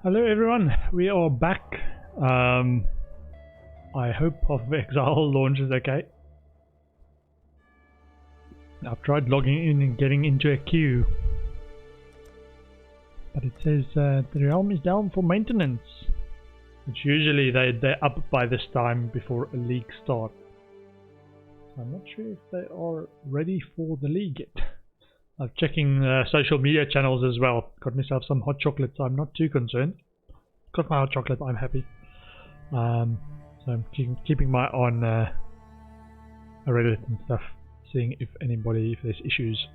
Hello everyone, we are back. I hope Exile launches okay. I've tried logging in and getting into a queue, but it says the realm is down for maintenance. Which usually they're up by this time before a league starts. So I'm not sure if they are ready for the league yet. I'm checking social media channels as well. Got myself some hot chocolate, so I'm not too concerned. Got my hot chocolate, I'm happy. So I'm keeping my eye on Reddit and stuff, seeing if there's issues.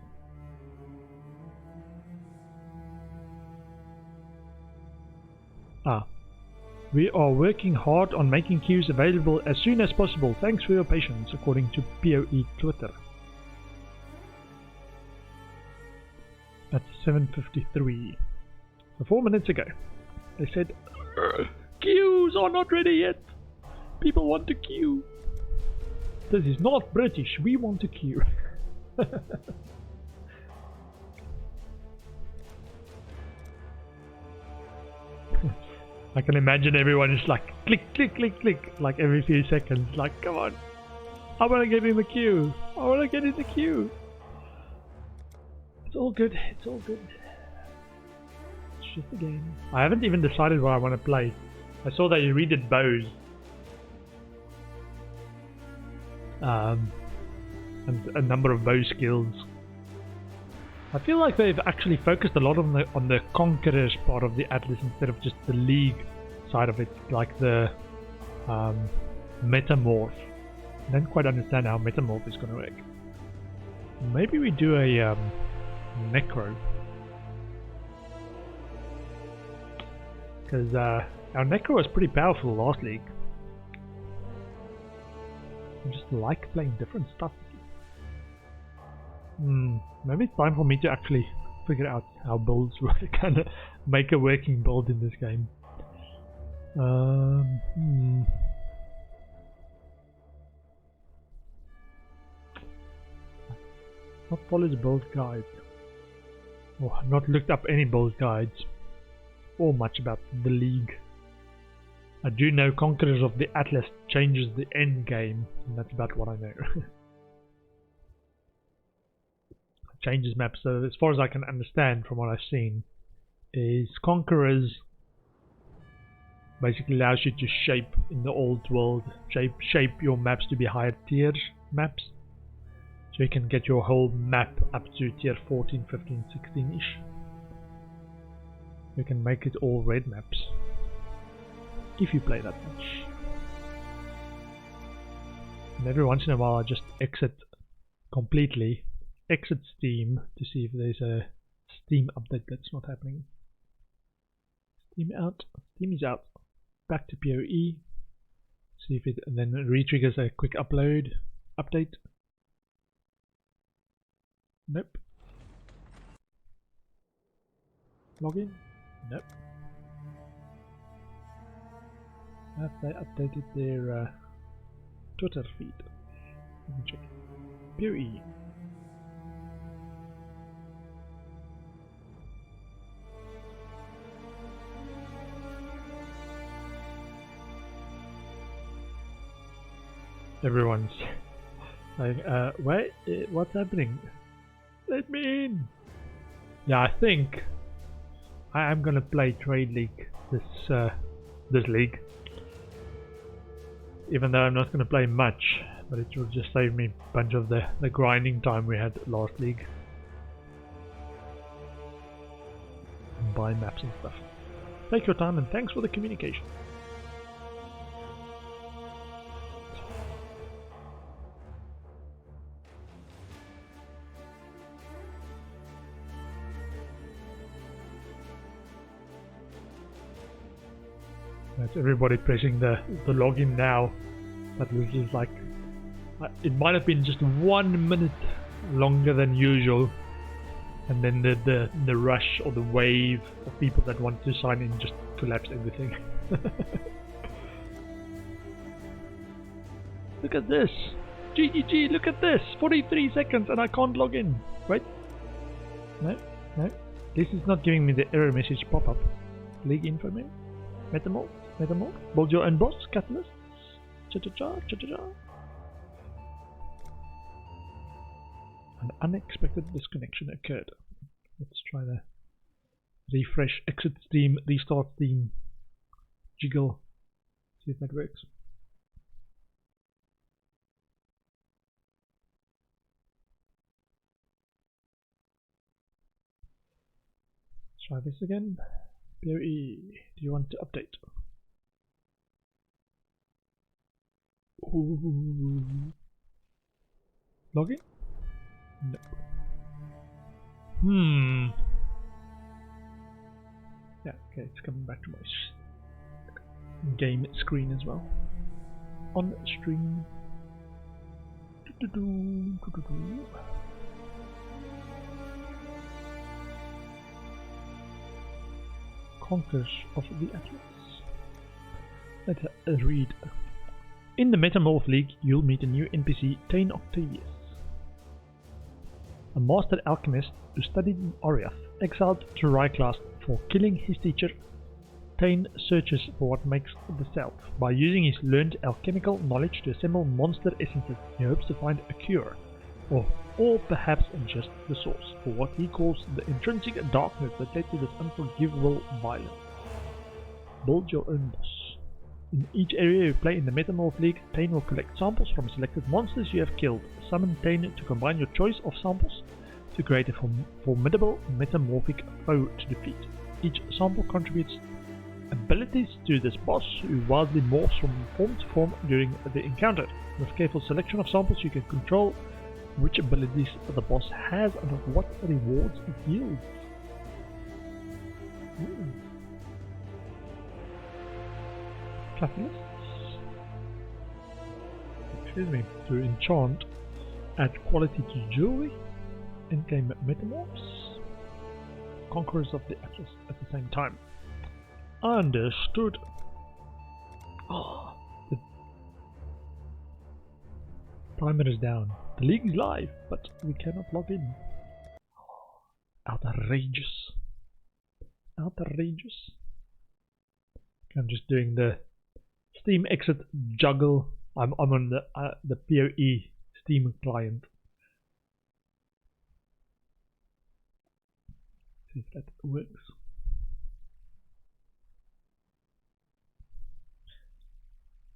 We are working hard on making queues available as soon as possible. Thanks for your patience, according to PoE Twitter. At 7:53. So 4 minutes ago, they said, queues are not ready yet. People want to queue. This is not British. We want to queue. I can imagine everyone is like click, click, click, click, like every few seconds. Like, come on. I want to get in the queue. I want to get in the queue. It's all good. It's all good. It's just a game. I haven't even decided what I want to play. I saw that you redid bows. And a number of bow skills. I feel like they've actually focused a lot on the Conquerors part of the Atlas instead of just the League side of it, like the Metamorph. I don't quite understand how Metamorph is going to work. Maybe we do a Necro. Because our Necro was pretty powerful last league. I just like playing different stuff. Maybe it's time for me to actually figure out how builds work and make a working build in this game. Not followed the build guide. Or not looked up any build guides. Or much about the League. I do know Conquerors of the Atlas changes the end game, and that's about what I know. Changes maps, so as far as I can understand from what I've seen, is Conquerors basically allows you to shape in the old world, shape your maps to be higher tier maps, so you can get your whole map up to tier 14, 15, 16-ish. You can make it all red maps if you play that much. And every once in a while I just exit completely. Exit Steam to see if there's a Steam update that's not happening. Steam out. Steam is out. Back to PoE. See if it then re-triggers a quick update. Nope. Login? Nope. Have they updated their Twitter feed? Let me check. PoE. Everyone's like, wait, what's happening? Let me in! Yeah, I think I am gonna play Trade League this league. Even though I'm not gonna play much, but it will just save me a bunch of the grinding time we had last league. And buy maps and stuff. Take your time and thanks for the communication. That's everybody pressing the login now. That was just like, it might have been just 1 minute longer than usual, and then the rush or the wave of people that want to sign in just collapsed everything. Look at this! GGG, look at this! 43 seconds and I can't log in. Wait. No. This is not giving me the error message pop-up. League info man. Metamorph. Build your own boss, catalysts. Cha-cha-cha. An unexpected disconnection occurred. Let's try the refresh, exit Steam, restart Steam, jiggle, see if that works. Let's try this again. PoE, do you want to update? Ooh. Login? No. Yeah, okay, it's coming back to my game screen as well. On stream. Conquerors of the Atlas. Let's read. In the Metamorph League, you'll meet a new NPC, Tane Octavius. A master alchemist who studied in Oriath, exiled to Ryclast for killing his teacher. Tane searches for what makes the self. By using his learned alchemical knowledge to assemble monster essences, he hopes to find a cure, or perhaps just the source, for what he calls the intrinsic darkness that led to this unforgivable violence. Build your own boss. In each area you play in the Metamorph League, Tane will collect samples from selected monsters you have killed. Summon Tane to combine your choice of samples to create a formidable metamorphic foe to defeat. Each sample contributes abilities to this boss, who wildly morphs from form to form during the encounter. With careful selection of samples you can control which abilities the boss has and what rewards it yields. Catalysts. Excuse me. To enchant, add quality to jewelry, in-game metamorphs, Conquerors of the Atlas at the same time. Understood. Oh, the timer is down. The league is live, but we cannot log in. Outrageous. Outrageous. I'm just doing the Steam exit juggle. I'm on the PoE Steam client. See if that works.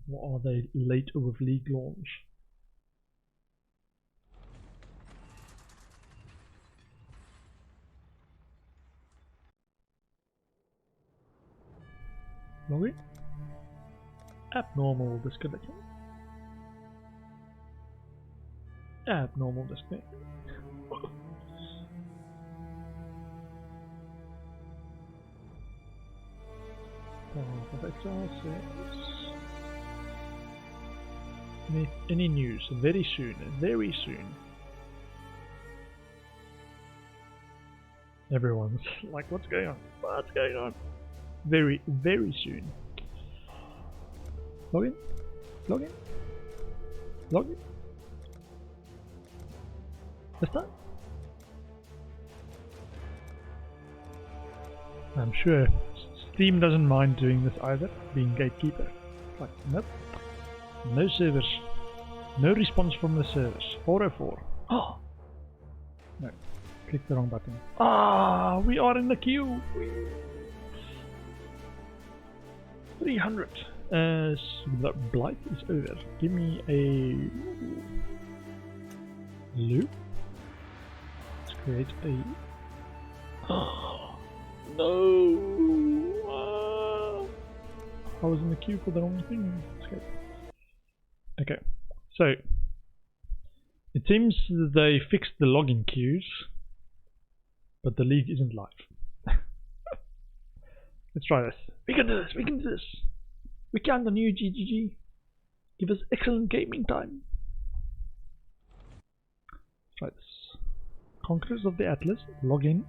What are they late with League launch? Login? Abnormal disconnection. Abnormal disconnection. Path of Exile says any news? Very soon. Very soon. Everyone's like, what's going on? What's going on? Very, very soon. Login? Login? Login? This time? I'm sure Steam doesn't mind doing this either, being gatekeeper. Like, nope. No servers. No response from the servers. 404. Oh! No. Click the wrong button. Ah! We are in the queue! 300. The blight is over. Give me a loop. Let's create a. Oh, no! I was in the queue for the wrong thing. Escape. Okay, so it seems they fixed the login queues, but the league isn't live. Let's try this. We can do this. We can do this. We count on you, GGG. Give us excellent gaming time. Let's try this. Conquerors of the Atlas. Login.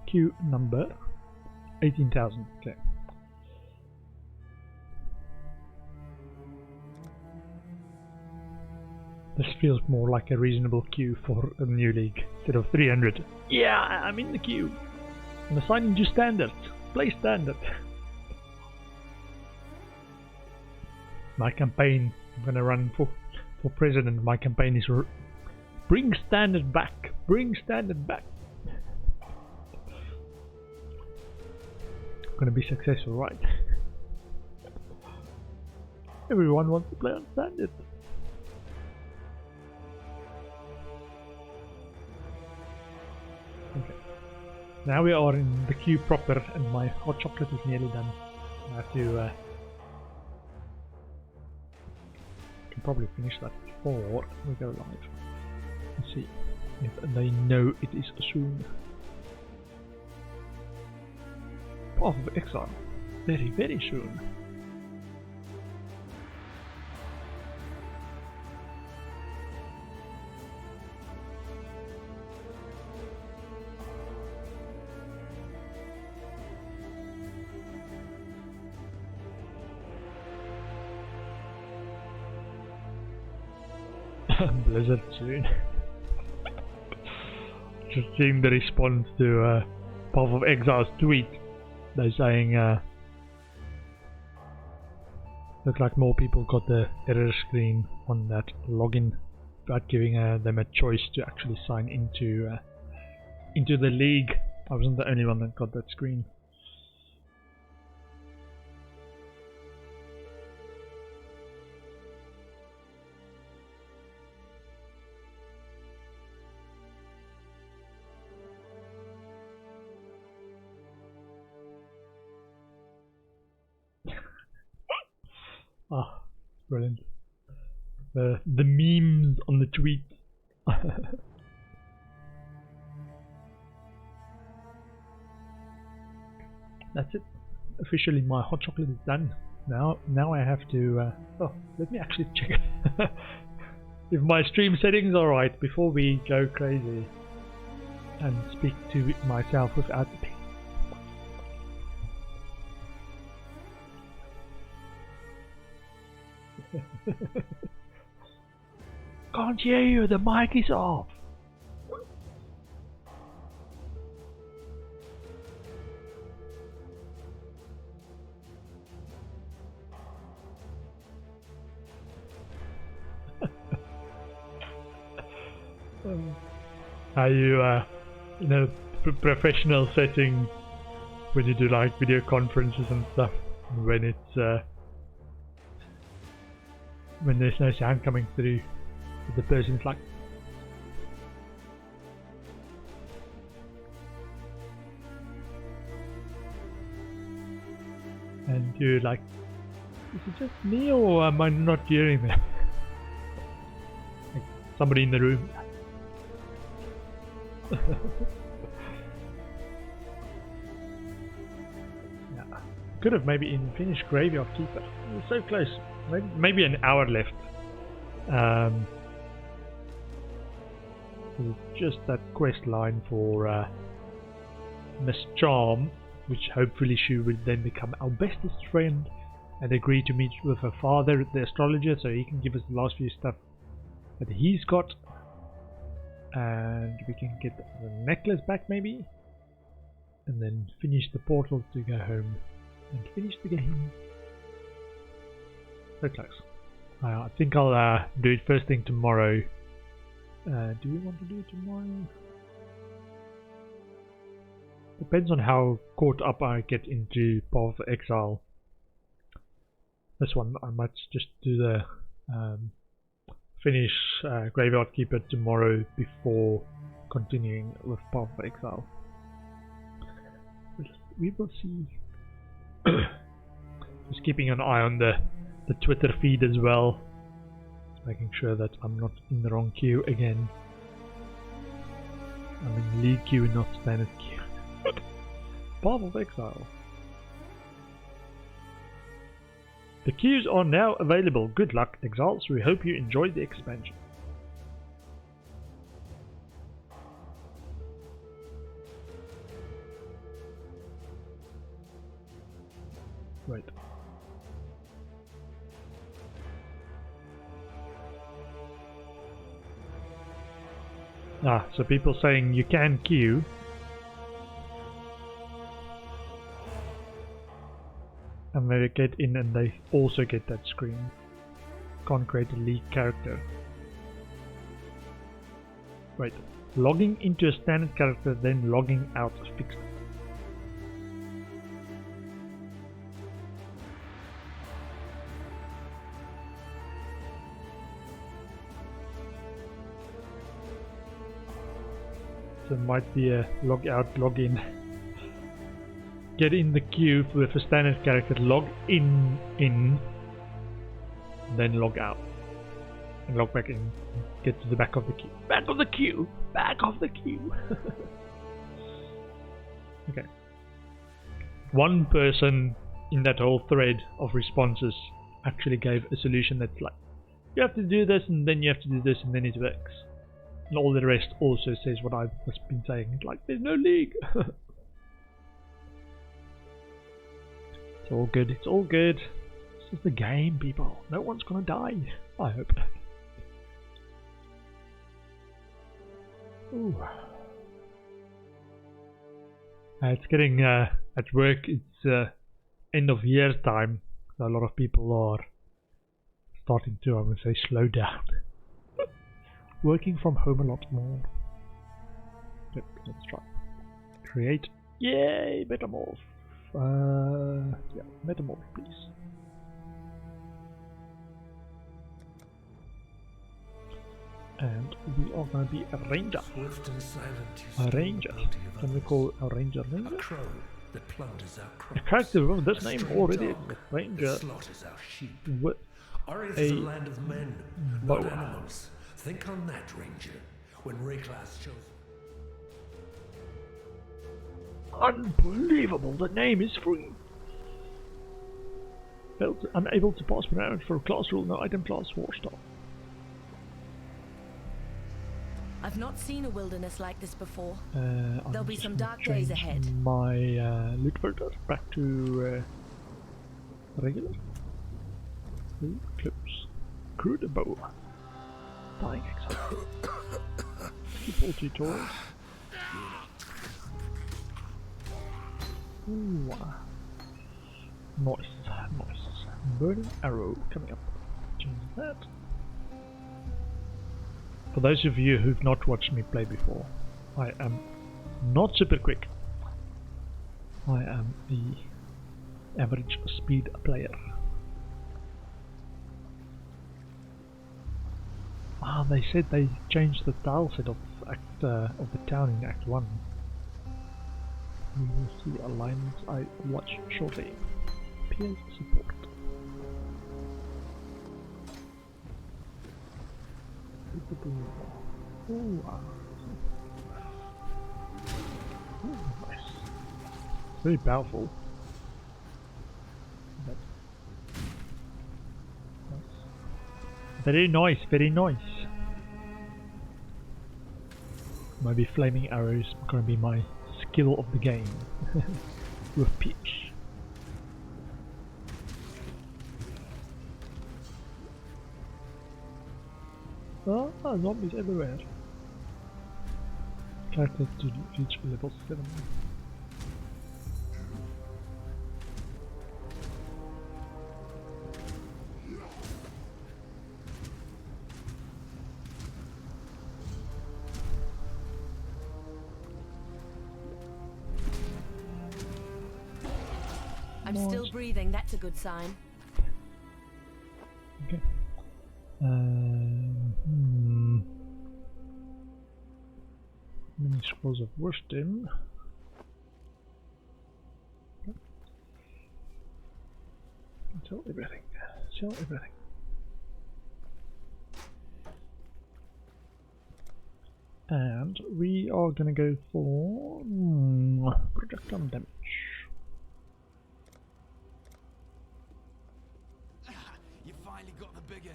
Queue number 18,000. Okay. This feels more like a reasonable queue for a new league instead of 300. Yeah, I'm in the queue. I'm assigning you standards. play standard. My campaign, I'm gonna run for president. My campaign is bring standard back. Bring standard back. Gonna be successful, right? Everyone wants to play on standard. Okay. Now we are in the queue proper, and my hot chocolate is nearly done. I have to can probably finish that before we go live. Let's see if they know it is soon. Path of Exile, very, very soon. Blizzard soon. Just seeing the response to Path of Exile's tweet. They're saying look like more people got the error screen on that login, but giving them a choice to actually sign into the league. I wasn't the only one that got that screen. Ah, brilliant. The memes on the tweet. That's it. Officially my hot chocolate is done. Now I have to oh, let me actually check if my stream settings are right before we go crazy and speak to myself without the Can't hear you, the mic is off. Are you in a professional setting when you do like video conferences and stuff, when it's when there's no sound coming through, the person's like, and you're like, is it just me or am I not hearing them? Like somebody in the room. Yeah. Could have maybe even finished Graveyard Keeper. It was so close. Maybe an hour left. Just that quest line for Miss Charm, which hopefully she will then become our bestest friend and agree to meet with her father, the astrologer, so he can give us the last few stuff that he's got, and we can get the necklace back maybe, and then finish the portal to go home and finish the game. So close. I think I'll do it first thing tomorrow. Do we want to do it tomorrow? Depends on how caught up I get into Path of Exile. This one I might just do the finish Graveyard Keeper tomorrow before continuing with Path of Exile. We will see. Just keeping an eye on the Twitter feed as well, making sure that I'm not in the wrong queue again. I'm in league queue, not standard queue. Path of Exile. The queues are now available. Good luck, Exiles. We hope you enjoyed the expansion. Right. So people saying you can queue. and they get in and they also get that screen. Can't create a league character. Wait, logging into a standard character, then logging out is fixed. So it might be a log out, log in. Get in the queue with a standard character, log in, then log out. And log back in. Get to the back of the queue. Back of the queue! Back of the queue! Okay. One person in that whole thread of responses actually gave a solution that's like, you have to do this, and then you have to do this, and then it works. And all the rest also says what I've been saying. It's like, there's no league! It's all good, it's all good. This is the game, people. No one's gonna die. I hope. Ooh. It's getting, at work, it's end of year time. So a lot of people are starting to, I would say, slow down. Working from home a lot more. Yep, let's try. Create. Yay, Metamorph. Yeah, Metamorph, please. And we are going to be a ranger. A ranger. Can we call a ranger ranger? A character with this name already. Ranger with a land of men, bow. not animals. Think on that, Ranger, when Rayclass chose. Unbelievable, the name is free. Unable to pass around for a class rule, no item class, Warstar. I've not seen a wilderness like this before. There'll be some dark days ahead. My loot filter back to regular. Ooh, clips. Crude bow. Dying Exile. People tutorials. Ooh. Nice, nice. Burning arrow coming up. Change that. For those of you who've not watched me play before, I am not super quick. I am the average speed player. Ah, they said they changed the tile set of the town in Act 1. We will see alignments I watch shortly. Peers support. Ooh, nice. Very powerful. But nice. Very nice, very nice. Maybe flaming arrows are gonna be my skill of the game. With Peach. Oh, zombies everywhere. Character to reach level 7. I'm still breathing, that's a good sign. Okay. Many scrolls of wisdom. Okay. Sell everything. Sell everything. And we are gonna go for projectile damage. You finally got the big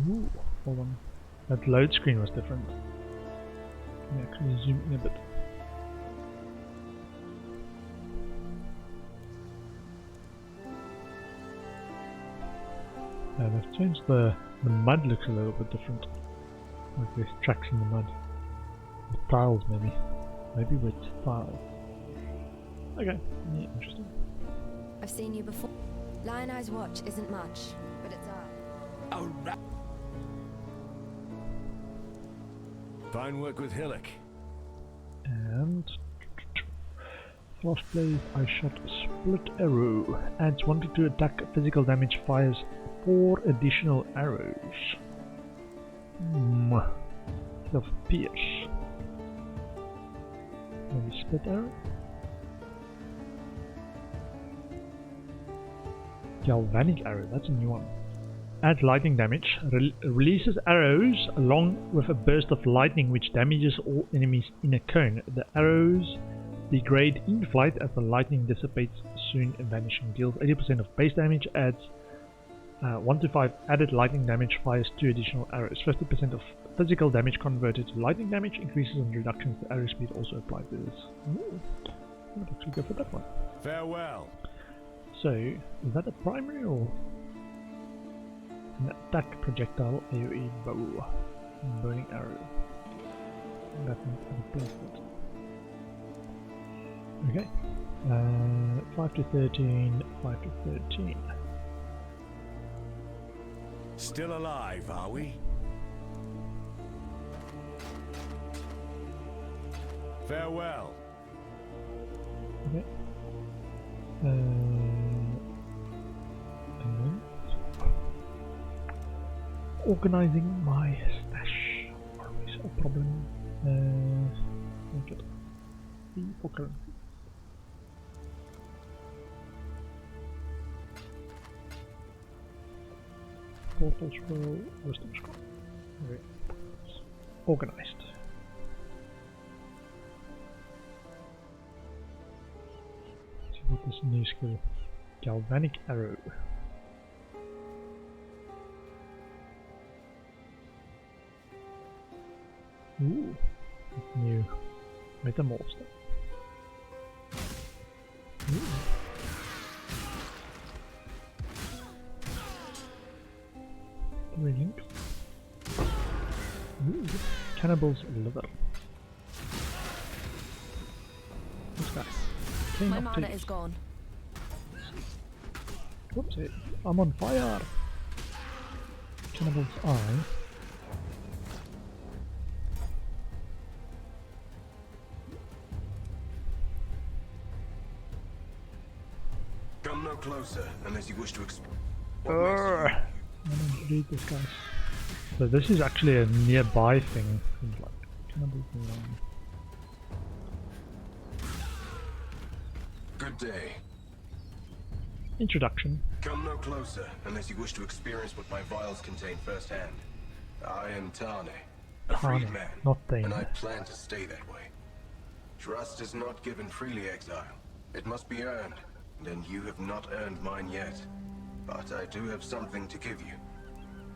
Ooh, hold on. That load screen was different. Let me actually zoom in a bit. They've changed the mud looks a little bit different. Like there's tracks in the mud. With tiles maybe. Maybe with tiles. Okay, yeah, interesting. I've seen you before. Lion Eye's watch isn't much, but it's ours. Alright. Fine work with Hillock. And last place I shot split arrow. Adds 1 to attack physical damage, fires 4 additional arrows. Of pierce. Maybe split arrow? Galvanic arrow, that's a new one. Adds lightning damage, releases arrows along with a burst of lightning which damages all enemies in a cone. The arrows degrade in flight as the lightning dissipates, soon vanishing. Deals 80% of base damage, adds 1 to 5 added lightning damage, fires 2 additional arrows. 50% of physical damage converted to lightning damage, increases and reductions to arrow speed also apply to this. Ooh, I might actually go for that one. Farewell. So, is that a primary or an attack projectile AoE bow? Burning arrow. That means I replace it. Okay. 5 to 13, 5 to 13. Still alive, are we? Farewell. Okay. And then organizing my stash. Always a problem. Get B for currency. Portal scroll, wisdom scroll. Okay. Organized. Let's see what this new skill. Galvanic arrow. Ooh, that's new. Metamorph stuff. Ooh. Link. Ooh, cannibal's liver. This guy. My mana is gone. Whoopsie, I'm on fire! Cannibal's eye. Come no closer unless you wish to explore. I don't read this guy. So this is actually a nearby thing. Seems like cannibal's around. Good day. Introduction. Come no closer unless you wish to experience what my vials contain firsthand. I am Tane, a freed man, not Thane. and I plan to stay that way. Trust is not given freely, Exile. It must be earned, and you have not earned mine yet. But I do have something to give you.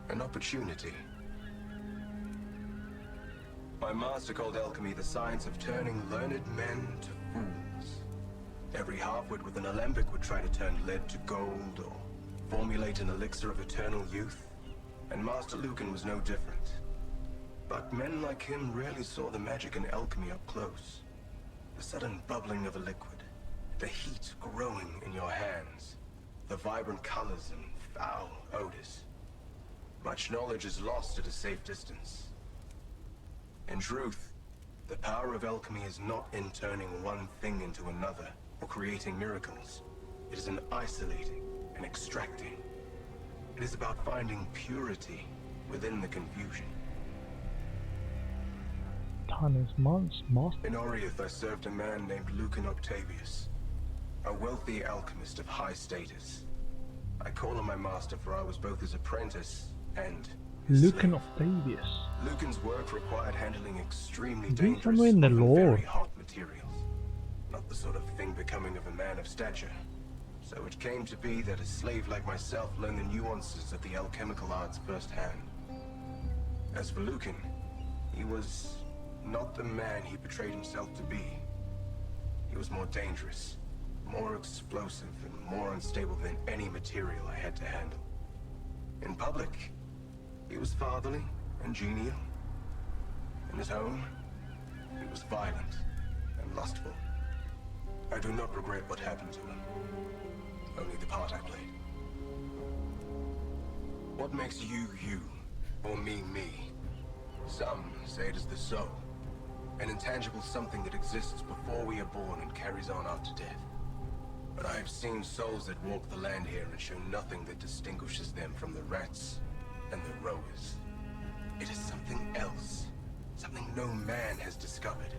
An opportunity. My master called alchemy the science of turning learned men to fools. Every halfwit with an alembic would try to turn lead to gold or formulate an elixir of eternal youth. And Master Lucan was no different. But men like him rarely saw the magic in alchemy up close. The sudden bubbling of a liquid, the heat growing in your hands, the vibrant colors and foul odors. Much knowledge is lost at a safe distance. In truth, the power of alchemy is not in turning one thing into another, or creating miracles. It is in isolating and extracting. It is about finding purity within the confusion. Tane's master. In Oriath, I served a man named Lucan Octavius, a wealthy alchemist of high status. I call him my master for I was both his apprentice and his Lucan slave. Octavius. Lucan's work required handling extremely Is he dangerous, somewhere in the often lore? very hot materials. Not the sort of thing becoming of a man of stature. So it came to be that a slave like myself learned the nuances of the alchemical arts firsthand. As for Lucan, he was not the man he portrayed himself to be. He was more dangerous, more explosive, and more unstable than any material I had to handle. In public, he was fatherly and genial. In his home, he was violent and lustful. I do not regret what happened to him. only the part I played. What makes you, you, or me, me? Some say it is the soul, an intangible something that exists before we are born and carries on after death. But I have seen souls that walk the land here and show nothing that distinguishes them from the rats and the rowers. It is something else, something no man has discovered.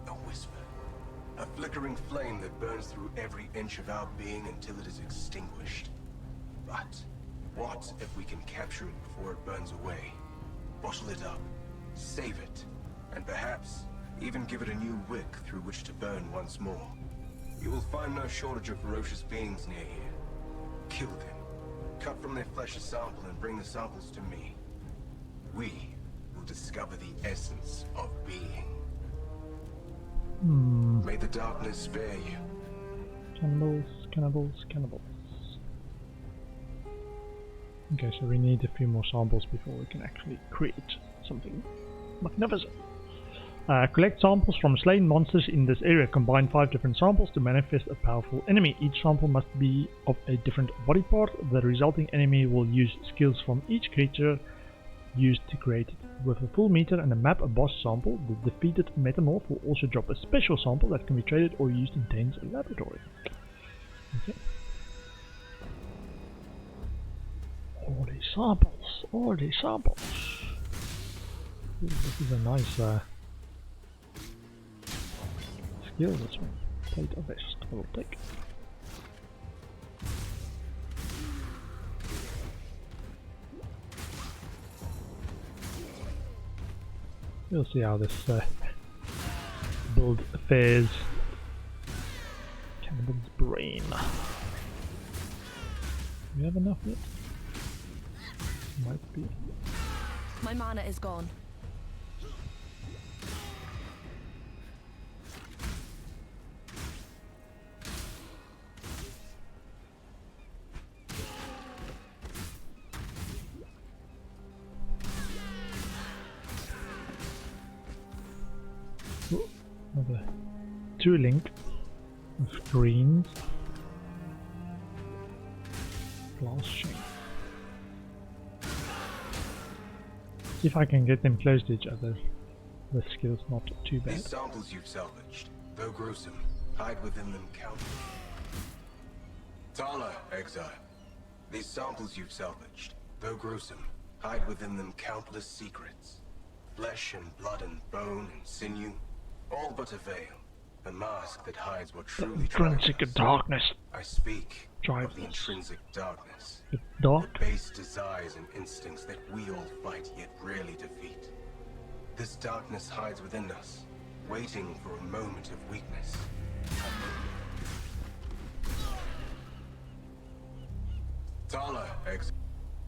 A whisper, a flickering flame that burns through every inch of our being until it is extinguished. But what if we can capture it before it burns away? Bottle it up, save it, and perhaps even give it a new wick through which to burn once more. You will find no shortage of ferocious beings near here. Kill them, cut from their flesh a sample and bring the samples to me. We will discover the essence of being. May the darkness spare you. Cannibals, cannibals, cannibals. Okay, so we need a few more samples before we can actually create something magnificent. Collect samples from slain monsters in this area. Combine 5 different samples to manifest a powerful enemy. Each sample must be of a different body part. The resulting enemy will use skills from each creature used to create it. With a full meter and a map a boss sample, the defeated Metamorph will also drop a special sample that can be traded or used in Dane's laboratory. Okay. All these samples, all these samples. Ooh, this is a nice skill, this one. Plate of vest, I will take. We'll see how this build fares. Cannibal's brain. Do we have enough yet? Might be. My mana is gone. Another 2 link of greens. Glass chain. See if I can get them close to each other. The skill's not too bad. These samples you've salvaged, though gruesome, hide within them countless. Tala, Exile. These samples you've salvaged, though gruesome, hide within them countless secrets. Flesh and blood and bone and sinew, all but a veil. The mask that hides what truly drives us. Intrinsic darkness. I speak Drives of the us. intrinsic darkness. The dark. The base desires and instincts that we all fight yet rarely defeat. This darkness hides within us, waiting for a moment of weakness. Tala,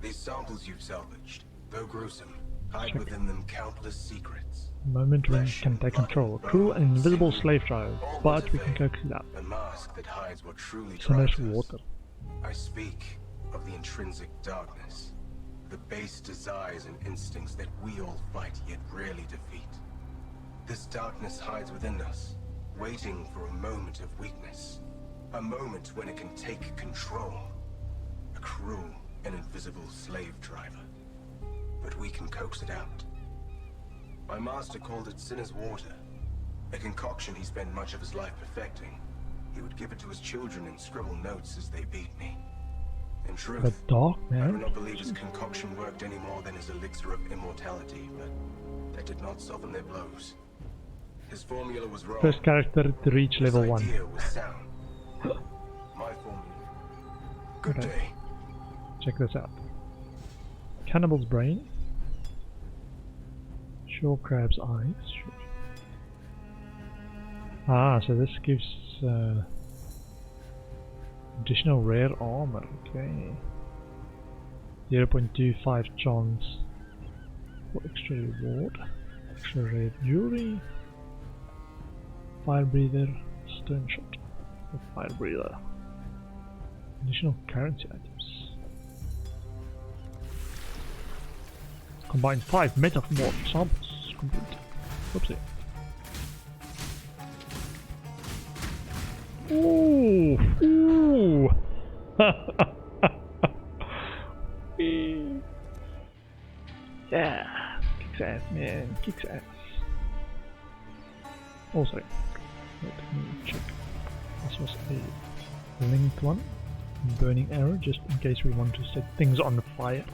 these samples you've salvaged, though gruesome, hide within them countless secrets. Moment when we can take control. A cruel and invisible slave drive, but we can coax it out. The mask that hides what truly Sinner's drives us. water. I speak of the intrinsic darkness, the base desires and instincts that we all fight yet rarely defeat. This darkness hides within us, waiting for a moment of weakness. A moment when it can take control. A cruel and invisible slave driver. But we can coax it out. My master called it Sinner's water, a concoction he spent much of his life perfecting. He would give it to his children and scribble notes as they beat me. In The truth, dark I do man. not believe his concoction worked any more than his elixir of immortality, but that did not soften their blows. His formula was wrong. First character to reach level His 1. idea was sound. My formula. Good Okay. day. Check this out. Cannibal's brain. Shore crab's eyes. Sure. Ah, so this gives additional rare armor. Okay. 0.25 chance for extra reward. Extra rare jewelry. Fire breather. Stone shot. The fire breather. Additional currency items. Combine 5 Metamorph samples. Complete. Whoopsie. Ooh! Ooh! Yeah, kicks ass, man, kicks ass. Also, let me check. This was a linked one. Burning arrow, just in case we want to set things on fire.